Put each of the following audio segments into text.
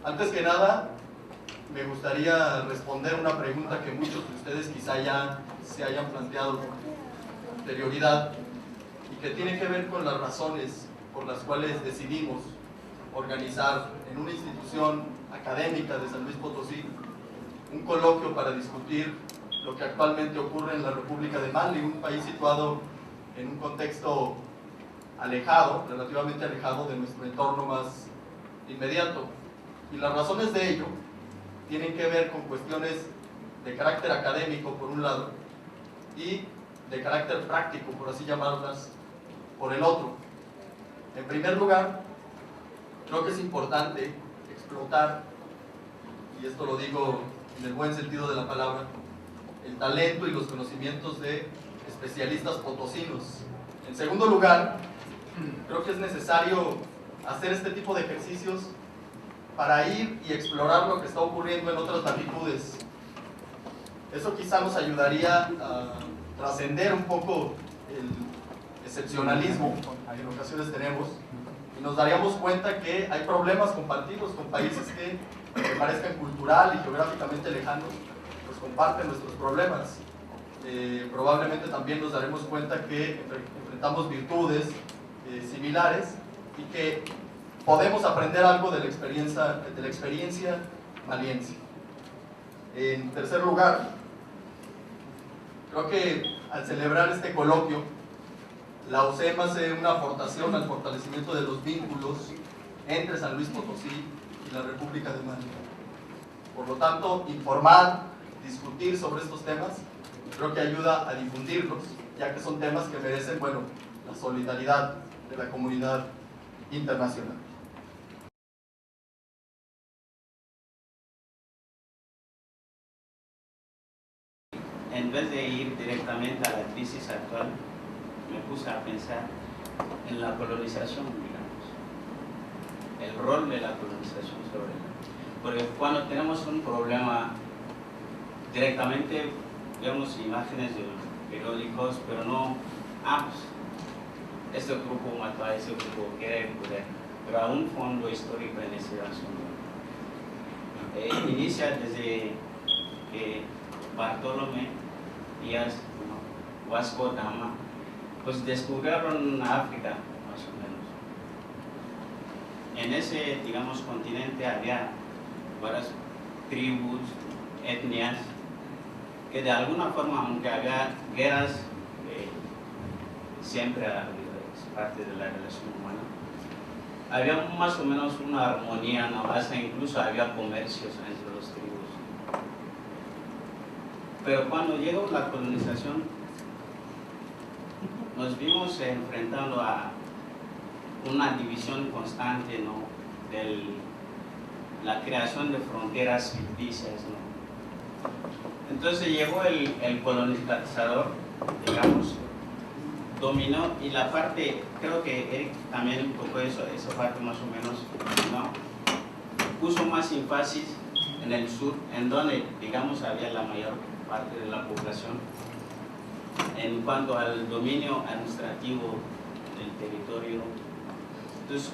Antes que nada, me gustaría responder una pregunta que muchos de ustedes quizá ya se hayan planteado con anterioridad y que tiene que ver con las razones por las cuales decidimos organizar en una institución académica de San Luis Potosí un coloquio para discutir lo que actualmente ocurre en la República de Mali, un país situado en un contexto alejado, relativamente alejado de nuestro entorno más inmediato. Y las razones de ello tienen que ver con cuestiones de carácter académico, por un lado, y de carácter práctico, por así llamarlas, por el otro. En primer lugar, creo que es importante explotar, y esto lo digo en el buen sentido de la palabra, el talento y los conocimientos de especialistas potosinos. En segundo lugar, creo que es necesario hacer este tipo de ejercicios para ir y explorar lo que está ocurriendo en otras latitudes. Eso quizá nos ayudaría a trascender un poco el excepcionalismo que en ocasiones tenemos y nos daríamos cuenta que hay problemas compartidos con países que, aunque parezcan cultural y geográficamente lejanos, pues comparten nuestros problemas. Probablemente también nos daremos cuenta que enfrentamos virtudes similares y que podemos aprender algo de la experiencia maliense. En tercer lugar, creo que al celebrar este coloquio, la UCEM hace una aportación al fortalecimiento de los vínculos entre San Luis Potosí y la República de Mali. Por lo tanto, informar, discutir sobre estos temas, creo que ayuda a difundirlos, ya que son temas que merecen, bueno, la solidaridad de la comunidad internacional. En vez de ir directamente a la crisis actual, me puse a pensar en la colonización, digamos, el rol de la colonización sobre él. Porque cuando tenemos un problema, directamente vemos imágenes de los periódicos, pero no, pues, este grupo mató a ese grupo, quiere poder, pero a un fondo histórico en ese asunto. Inicia desde que Bartolomé Díaz, Vasco da Gama, pues descubrieron África, más o menos. En ese, digamos, continente había varias tribus, etnias, que de alguna forma, aunque había guerras, siempre ha habido, es parte de la relación humana, había más o menos una armonía, ¿no? Hasta incluso había comercios entre los tribus. Pero cuando llegó la colonización, nos vimos enfrentando a una división constante, ¿no? De la creación de fronteras ficticias, ¿no? Entonces llegó el colonizador, digamos, dominó, y la parte, creo que Eric también tocó esa parte más o menos, ¿no? Puso más énfasis en el sur, en donde, digamos, había la mayor parte de la población, en cuanto al dominio administrativo del territorio. Entonces,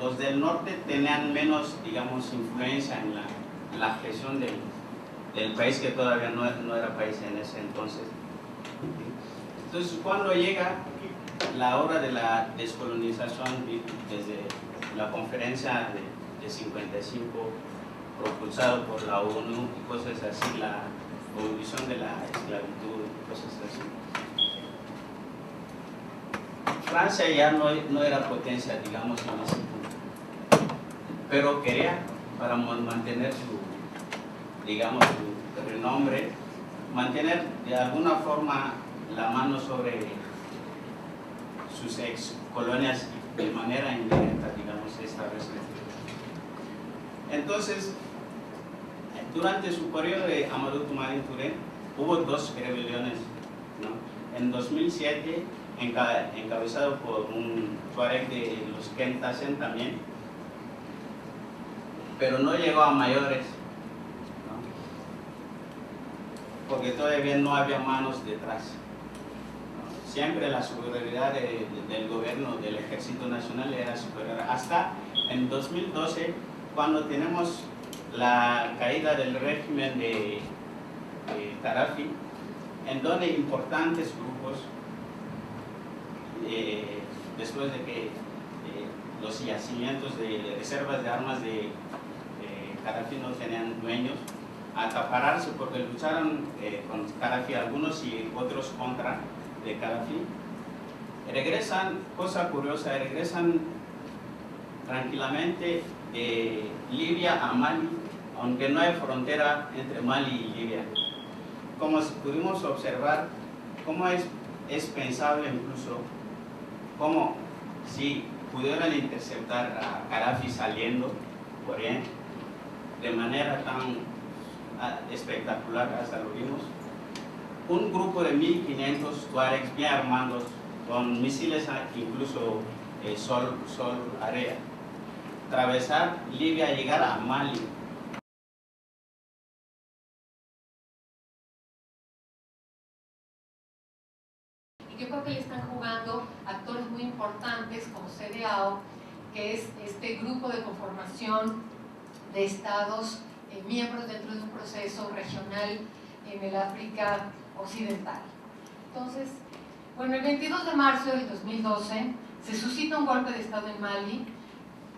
los del norte tenían menos, digamos, influencia en la gestión del país, que todavía no era país en ese entonces. Entonces, cuando llega la hora de la descolonización, desde la conferencia de 55, propulsado por la ONU y cosas así, la abolición de la esclavitud y cosas así, Francia ya no era potencia, digamos, en ese punto, pero quería, para mantener digamos, su renombre, mantener de alguna forma la mano sobre sus ex colonias de manera indirecta, digamos, esta restricción. Entonces, durante su periodo de Amadou Toumani Touré, hubo dos rebeliones, ¿no? En 2007, encabezado por un tuareg de los Kentasen también, pero no llegó a mayores, ¿no? Porque todavía no había manos detrás. Siempre la superioridad del gobierno, del Ejército Nacional, era superior. Hasta en 2012 cuando tenemos la caída del régimen de Gaddafi, en donde importantes grupos, después de que los yacimientos de reservas de armas de Gaddafi no tenían dueños, acapararse porque lucharon con Gaddafi algunos y otros contra de Gaddafi, regresan, cosa curiosa, regresan tranquilamente de Libia a Mali, aunque no hay frontera entre Mali y Libia. Como pudimos observar, cómo es pensable incluso, cómo si pudieran interceptar a Gaddafi saliendo por ahí, de manera tan espectacular, hasta lo vimos, un grupo de 1500 tuaregs bien armados, con misiles incluso Sol-Area, atravesar Libia, llegar a Mali. ¿Y qué papel están jugando actores muy importantes como CEDEAO, que es este grupo de conformación de estados miembros dentro de un proceso regional en el África Occidental? Entonces, bueno, el 22 de marzo del 2012 se suscita un golpe de estado en Mali,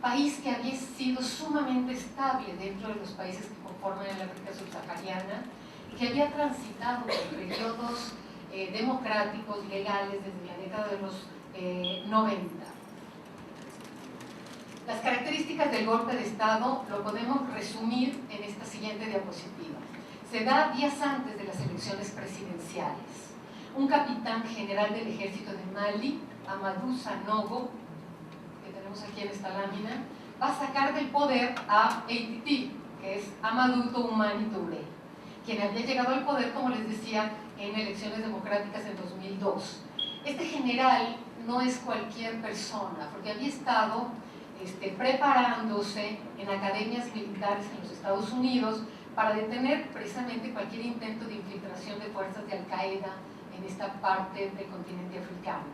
país que había sido sumamente estable dentro de los países que conforman el África subsahariana y que había transitado por periodos democráticos, legales, desde la década de los 90. Las características del golpe de Estado lo podemos resumir en esta siguiente diapositiva. Se da días antes de las elecciones presidenciales. Un capitán general del ejército de Mali, Amadou Sanogo, que tenemos aquí en esta lámina, va a sacar del poder a Eititi, que es Amadou Toumani Touré, quien había llegado al poder, como les decía, en elecciones democráticas en 2002. Este general no es cualquier persona, porque había estado preparándose en academias militares en los Estados Unidos para detener precisamente cualquier intento de infiltración de fuerzas de Al-Qaeda en esta parte del continente africano.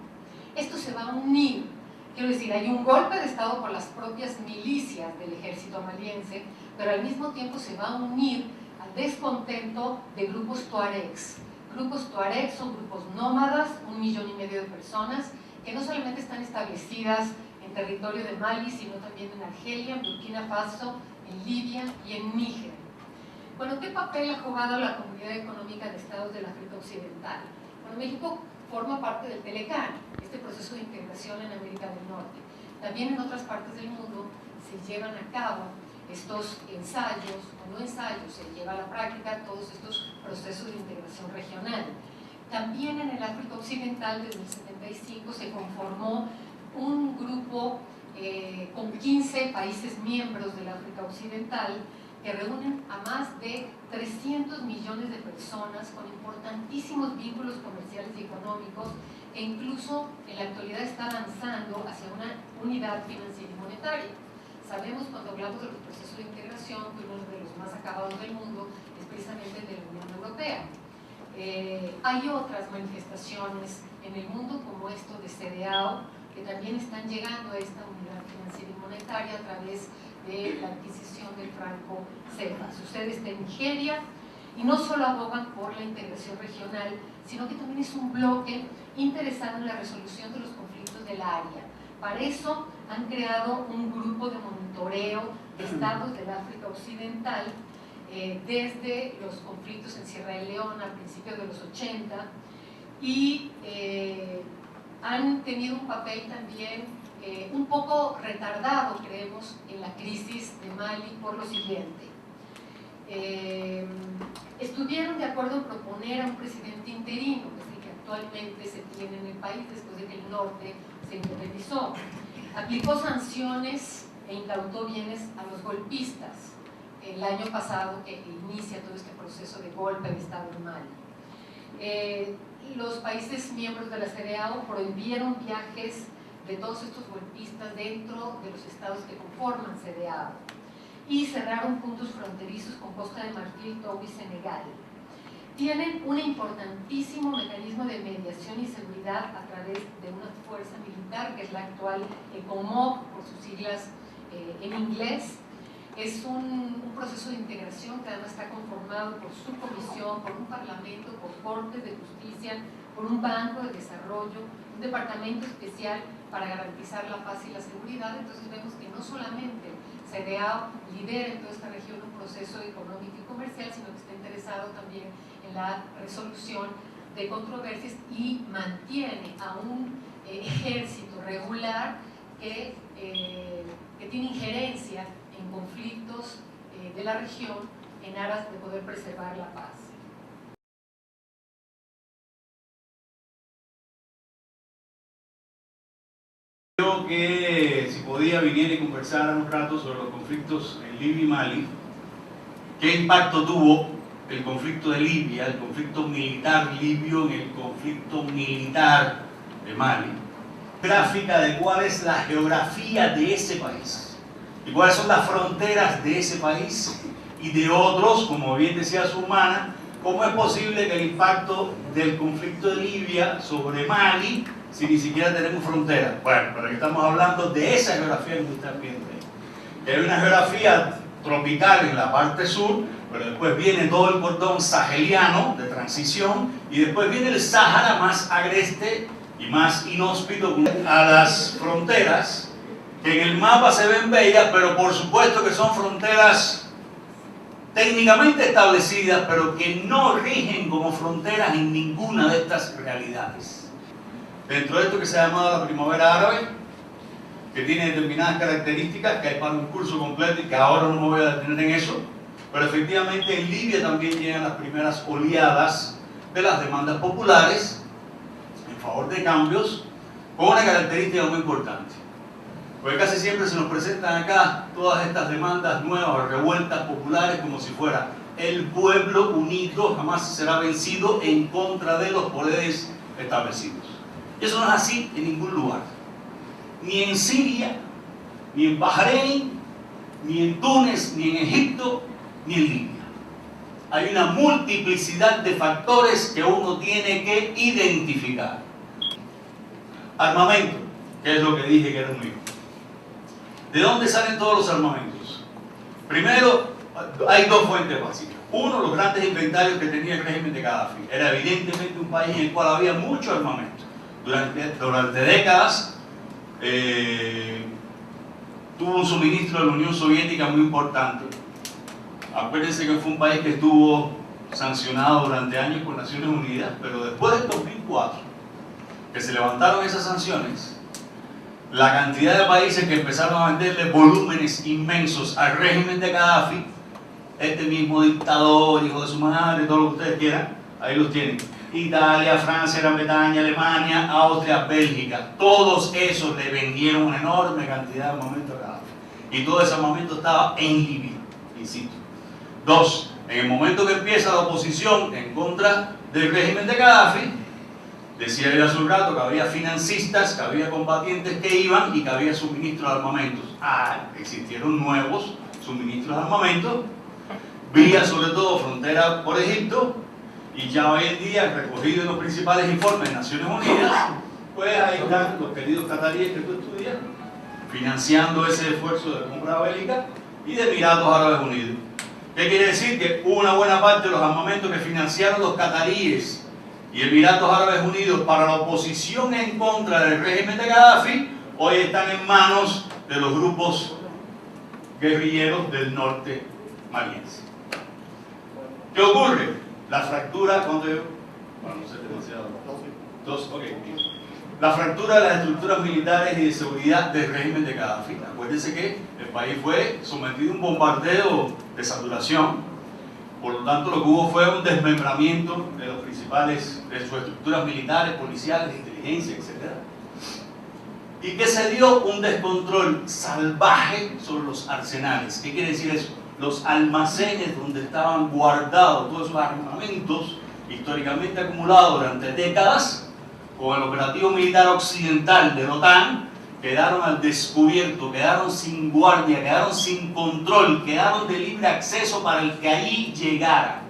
Esto se va a unir, quiero decir, hay un golpe de Estado por las propias milicias del ejército maliense, pero al mismo tiempo se va a unir al descontento de grupos tuaregs. Grupos tuaregs son grupos nómadas, 1,5 millones de personas, que no solamente están establecidas en territorio de Mali, sino también en Argelia, en Burkina Faso, en Libia y en Níger. Bueno, ¿qué papel ha jugado la Comunidad Económica de Estados del África Occidental? Bueno, México forma parte del TELECAN, este proceso de integración en América del Norte. También en otras partes del mundo se llevan a cabo estos ensayos, o no ensayos, se lleva a la práctica todos estos procesos de integración regional. También en el África Occidental, desde el 75, se conformó un grupo con 15 países miembros del África Occidental que reúnen a más de 300 millones de personas con importantísimos vínculos comerciales y económicos, e incluso en la actualidad está avanzando hacia una unidad financiera y monetaria. Sabemos, cuando hablamos de los procesos de integración, que uno de los más acabados del mundo es precisamente el de la Unión Europea. Hay otras manifestaciones en el mundo, como esto de CEDEAO, que también están llegando a esta unidad financiera y monetaria a través de la adquisición del franco CFA. Sucede esto en Nigeria, y no solo abogan por la integración regional, sino que también es un bloque interesado en la resolución de los conflictos del área. Para eso han creado un grupo de monitoreo de estados del África Occidental desde los conflictos en Sierra Leona a principios de los 80, y han tenido un papel también un poco retardado, creemos, en la crisis de Mali por lo siguiente. Estuvieron de acuerdo en proponer a un presidente interino, que es el que actualmente se tiene en el país después de que el norte se independizó. Aplicó sanciones e incautó bienes a los golpistas el año pasado, que inicia todo este proceso de golpe de Estado en Mali. Los países miembros de la CEDEAO prohibieron viajes de todos estos golpistas dentro de los estados que conforman CEDEAO, y cerraron puntos fronterizos con Costa de Marfil, Togo y Senegal. Tienen un importantísimo mecanismo de mediación y seguridad a través de una fuerza militar, que es la actual ECOMOG, por sus siglas en inglés, Es un proceso de integración que además está conformado por su comisión, por un parlamento, por cortes de justicia, por un banco de desarrollo, un departamento especial para garantizar la paz y la seguridad. Entonces vemos que no solamente CDAO lidera en toda esta región un proceso económico y comercial, sino que está interesado también en la resolución de controversias y mantiene a un ejército regular que tiene injerencia en conflictos de la región en aras de poder preservar la paz. Creo que si podía viniera y conversara un rato sobre los conflictos en Libia y Mali, qué impacto tuvo el conflicto de Libia, el conflicto militar libio en el conflicto militar de Mali, gráfica de cuál es la geografía de ese país y cuáles son las fronteras de ese país y de otros, como bien decía Sumana, cómo es posible que el impacto del conflicto de Libia sobre Mali, si ni siquiera tenemos fronteras. Bueno, pero aquí estamos hablando de esa geografía que usted está viendo ahí. Que hay una geografía tropical en la parte sur, pero después viene todo el cordón saheliano de transición y después viene el Sáhara más agreste y más inhóspito a las fronteras, que en el mapa se ven bellas, pero por supuesto que son fronteras técnicamente establecidas, pero que no rigen como fronteras en ninguna de estas realidades. Dentro de esto que se ha llamado la primavera árabe, que tiene determinadas características, que hay para un curso completo y que ahora no me voy a detener en eso, pero efectivamente en Libia también llegan las primeras oleadas de las demandas populares en favor de cambios, con una característica muy importante. Porque casi siempre se nos presentan acá todas estas demandas nuevas, revueltas populares, como si fuera el pueblo unido jamás será vencido en contra de los poderes establecidos. Y eso no es así en ningún lugar. Ni en Siria, ni en Bahrein, ni en Túnez, ni en Egipto, ni en Libia. Hay una multiplicidad de factores que uno tiene que identificar. Armamento, que es lo que dije que era un libro. ¿De dónde salen todos los armamentos? Primero, hay dos fuentes básicas. Uno, los grandes inventarios que tenía el régimen de Gaddafi. Era evidentemente un país en el cual había mucho armamento. Durante décadas tuvo un suministro de la Unión Soviética muy importante. Acuérdense que fue un país que estuvo sancionado durante años por Naciones Unidas, pero después del 2004, que se levantaron esas sanciones, la cantidad de países que empezaron a venderle volúmenes inmensos al régimen de Gaddafi, este mismo dictador, hijo de su madre, todo lo que ustedes quieran, ahí los tienen. Italia, Francia, Gran Bretaña, Alemania, Austria, Bélgica, todos esos le vendieron una enorme cantidad de armamento a Gaddafi. Y todo ese armamento estaba en Libia, insisto. Dos, en el momento que empieza la oposición en contra del régimen de Gaddafi, decía él hace un rato que había financistas, que había combatientes que iban y que había suministros de armamentos. Existieron nuevos suministros de armamentos, vía sobre todo frontera por Egipto, y ya hoy en día, recogido en los principales informes de Naciones Unidas, pues ahí están los queridos cataríes que tú estudias, financiando ese esfuerzo de compra bélica, y de Emiratos Árabes Unidos. ¿Qué quiere decir? Que una buena parte de los armamentos que financiaron los cataríes y Emiratos Árabes Unidos para la oposición en contra del régimen de Gaddafi, hoy están en manos de los grupos guerrilleros del norte maliense. ¿Qué ocurre? La fractura, ¿cuánto yo? Bueno, no sé demasiado. La fractura de las estructuras militares y de seguridad del régimen de Gaddafi. Acuérdense que el país fue sometido a un bombardeo de saturación. Por lo tanto, lo que hubo fue un desmembramiento de los principales, de sus estructuras militares, policiales, de inteligencia, etc. Y que se dio un descontrol salvaje sobre los arsenales. ¿Qué quiere decir eso? Los almacenes donde estaban guardados todos esos armamentos históricamente acumulados durante décadas, con el operativo militar occidental de la OTAN, quedaron al descubierto, quedaron sin guardia, quedaron sin control, quedaron de libre acceso para el que allí llegara.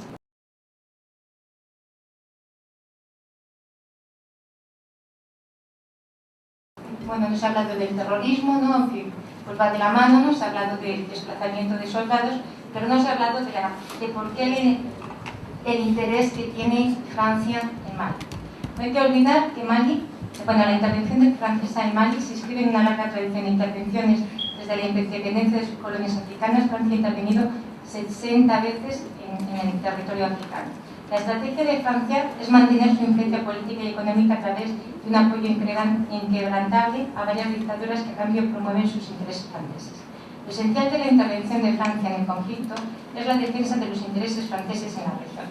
Bueno, nos habla del terrorismo, ¿no? Que pues va de la mano, ¿no? Se ha hablado del desplazamiento de soldados, pero no se ha hablado de por qué el interés que tiene Francia en Mali. No hay que olvidar que la intervención francesa en Mali se inscribe en una larga tradición de intervenciones. Desde la independencia de sus colonias africanas, Francia ha intervenido 60 veces en el territorio africano. La estrategia de Francia es mantener su influencia política y económica a través de un apoyo inquebrantable a varias dictaduras que a cambio promueven sus intereses franceses. Lo esencial de la intervención de Francia en el conflicto es la defensa de los intereses franceses en la región.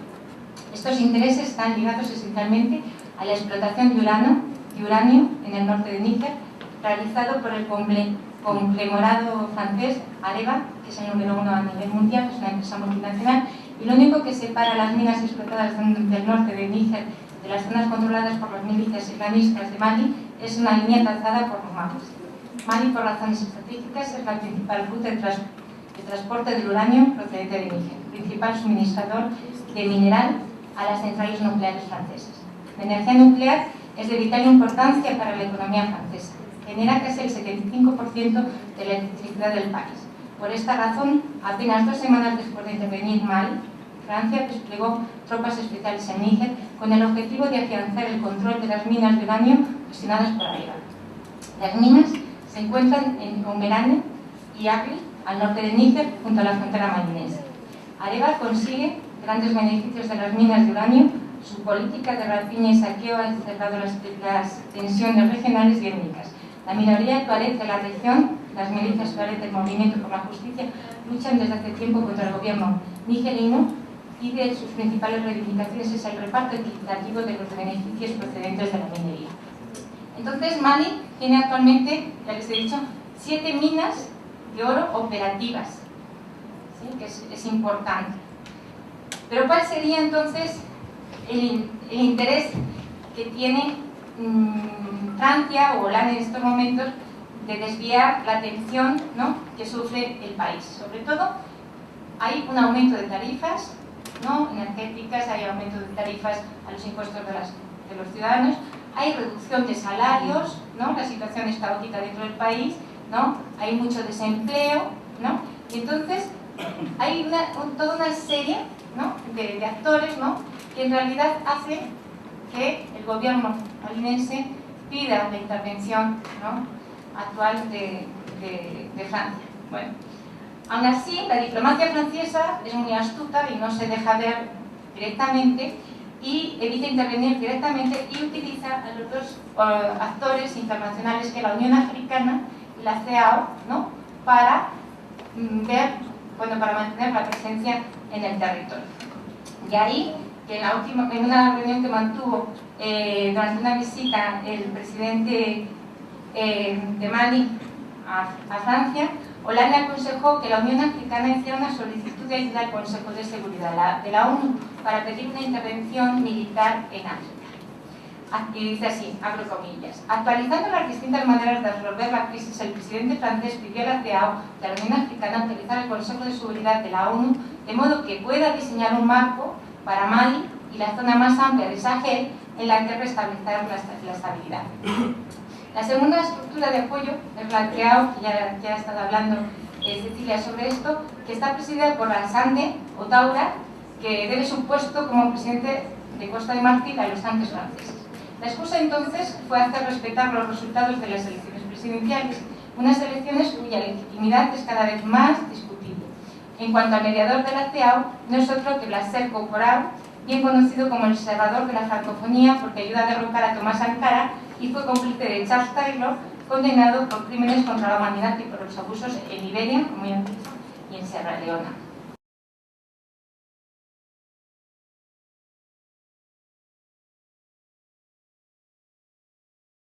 Estos intereses están ligados esencialmente a la explotación de uranio en el norte de Níger, realizado por el conglomerado francés Areva, que es el número 1 a nivel mundial, es una empresa multinacional, y lo único que separa las minas explotadas del norte de Níger de las zonas controladas por las milicias islamistas de Mali es una línea trazada por los mapas. Mali, por razones estratégicas, es la principal ruta de transporte del uranio procedente de Níger, principal suministrador de mineral a las centrales nucleares francesas. La energía nuclear es de vital importancia para la economía francesa. Genera casi el 75% de la electricidad del país. Por esta razón, apenas 2 semanas después de intervenir Mali, Francia desplegó tropas especiales en Níger con el objetivo de afianzar el control de las minas de uranio gestionadas por Areva. Las minas se encuentran en Oumerane y Agri, al norte de Níger, junto a la frontera malinesa. Areva consigue grandes beneficios de las minas de uranio. Su política de rapiña y saqueo ha encerrado las tensiones regionales y étnicas. La minoría tuareg de la región, las milicias tuareg del Movimiento por la Justicia, luchan desde hace tiempo contra el gobierno nigerino y de sus principales reivindicaciones es el reparto equitativo de los beneficios procedentes de la minería. Entonces, Mali tiene actualmente, ya les he dicho, 7 minas de oro operativas, ¿sí? Que es importante. Pero ¿cuál sería entonces el interés que tiene Francia o Hollande en estos momentos de desviar la atención, ¿no?, que sufre el país? Sobre todo, hay un aumento de tarifas, ¿no?, energéticas, hay aumento de tarifas a los impuestos de los ciudadanos, hay reducción de salarios, ¿no?, la situación es caótica dentro del país, ¿no?, hay mucho desempleo, ¿no?, y entonces hay toda una serie, ¿no?, de actores, ¿no?, que en realidad hace que el gobierno malinense pida la intervención, ¿no?, actual de Francia. Bueno, aún así, la diplomacia francesa es muy astuta y no se deja ver directamente y evita intervenir directamente y utiliza a los dos actores internacionales, que es la Unión Africana y la CEAO, ¿no?, para para mantener la presencia en el territorio. Y ahí, que en una reunión que mantuvo durante una visita el presidente de Mali a Francia, Hollande aconsejó que la Unión Africana hiciera una solicitud de ayuda al Consejo de Seguridad de la ONU para pedir una intervención militar en África. Y dice así, abro comillas: actualizando las distintas maneras de resolver la crisis, el presidente francés pidió a la CEAO de la Unión Africana utilizar el Consejo de Seguridad de la ONU de modo que pueda diseñar un marco para Mali y la zona más amplia de Sahel en la que restablecer la estabilidad. La segunda estructura de apoyo es la CEAO, que ya ha estado hablando Cecilia sobre esto, que está presidida por Alassane Ouattara, que debe su puesto como presidente de Costa de Marfil a los tanques franceses. La excusa entonces fue hacer respetar los resultados de las elecciones presidenciales, unas elecciones cuya legitimidad es cada vez más discutible. En cuanto al mediador de la CEAO, no es otro que Blaise Compaoré, bien conocido como el salvador de la francofonía porque ayuda a derrocar a Thomas Sankara y fue cómplice de Charles Taylor, condenado por crímenes contra la humanidad y por los abusos en Liberia, como ya he dicho, y en Sierra Leona.